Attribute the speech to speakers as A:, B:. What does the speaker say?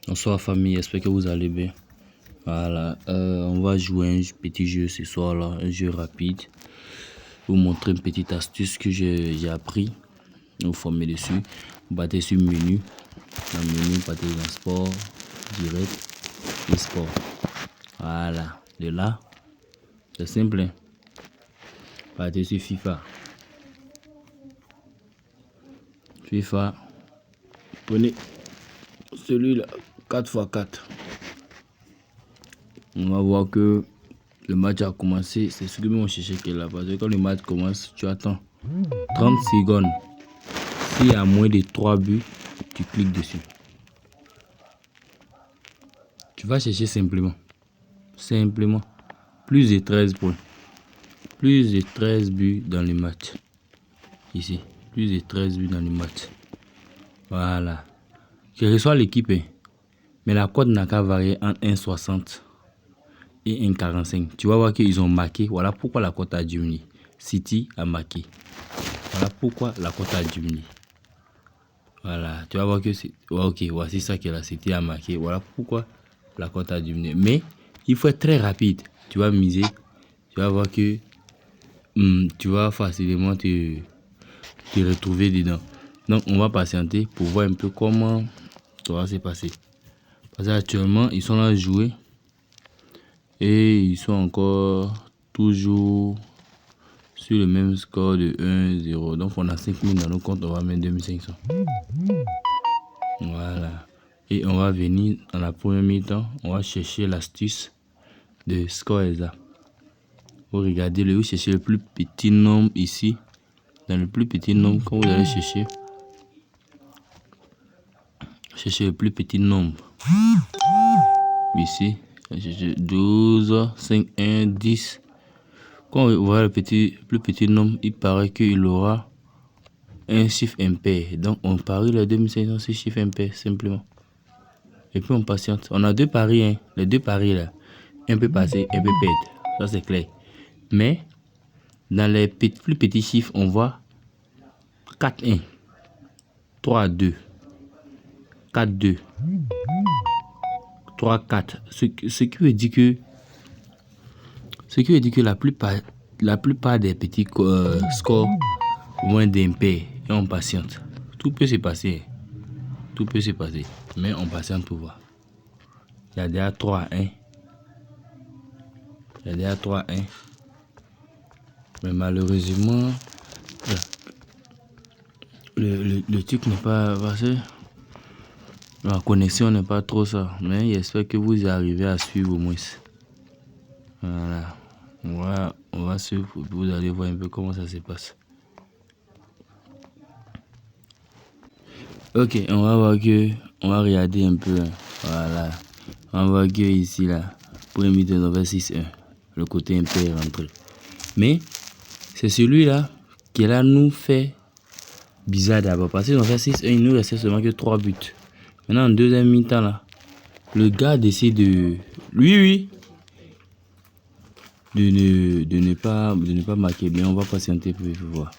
A: Bonsoir famille, j'espère que vous allez bien. Voilà, on va jouer un petit jeu ce soir là, un jeu rapide. Vous montrer une petite astuce que j'ai appris. Vous formez dessus. Vous battez sur menu. Dans le menu, vous battez dans sport, direct et sport. Voilà, de là, c'est simple. Hein? Battez sur FIFA. FIFA, prenez celui-là, 4x4. On va voir que le match a commencé. C'est ce que nous on cherchait qui est là. Parce que quand le match commence, tu attends 30 secondes. S'il y a moins de 3 buts, tu cliques dessus. Tu vas chercher simplement. Simplement. Plus de 13 points. Plus de 13 buts dans le match. Ici. Plus de 13 buts dans le match. Voilà. Quelle que soit l'équipe, mais la cote n'a qu'à varier entre 1,60 et 1,45. Tu vas voir qu'ils ont marqué. Voilà pourquoi la cote a diminué. City a marqué. Voilà pourquoi la cote a diminué. Voilà, tu vas voir que c'est... Ok, voici ça que la City a marqué. Voilà pourquoi la cote a diminué. Mais il faut être très rapide. Tu vas miser. Tu vas voir que tu vas facilement te retrouver dedans. Donc, on va patienter pour voir un peu comment ça va se passer. Parce qu'actuellement, ils sont là à jouer. Et ils sont encore toujours sur le même score de 1-0. Donc on a 5000 dans nos comptes, on va mettre 2500. Voilà. Et on va venir dans la première mi-temps, on va chercher l'astuce de score exact. Vous regardez, vous cherchez le plus petit nombre ici. Dans le plus petit nombre, quand vous allez chercher le plus petit nombre. Ici, 12, 5, 1, 10. Quand on voit le plus petit nombre, il paraît qu'il aura un chiffre impair. Donc on parie les 2500 sur chiffre impair simplement. Et puis on patiente. On a deux paris. Hein. Les deux paris là. Un peut passer, un peut perdre. Ça c'est clair. Mais dans les plus petits chiffres, on voit 4-1, 3-2, 4-2, 3-4. Ce qui veut dire que la plupart des petits scores vont être d'impair. Et on patiente. Tout peut se passer. Tout peut se passer. Mais on patiente pour voir. Il y a déjà 3-1. Mais malheureusement, le truc n'est pas passé. La connexion n'est pas trop ça. Mais j'espère que vous arrivez à suivre au moins. Voilà. On va suivre. Vous allez voir un peu comment ça se passe. Ok, on va voir que... On va regarder un peu. Voilà. On va voir que ici, là, pour imiter le 6-1. Le côté impair rentré. Mais, c'est celui-là qui là nous fait bizarre d'abord. Parce qu'on fait 6-1, il nous restait seulement que 3 buts. Maintenant, en deuxième mi-temps, là, le gars décide de... Oui. De ne pas marquer. Mais on va patienter pour voir.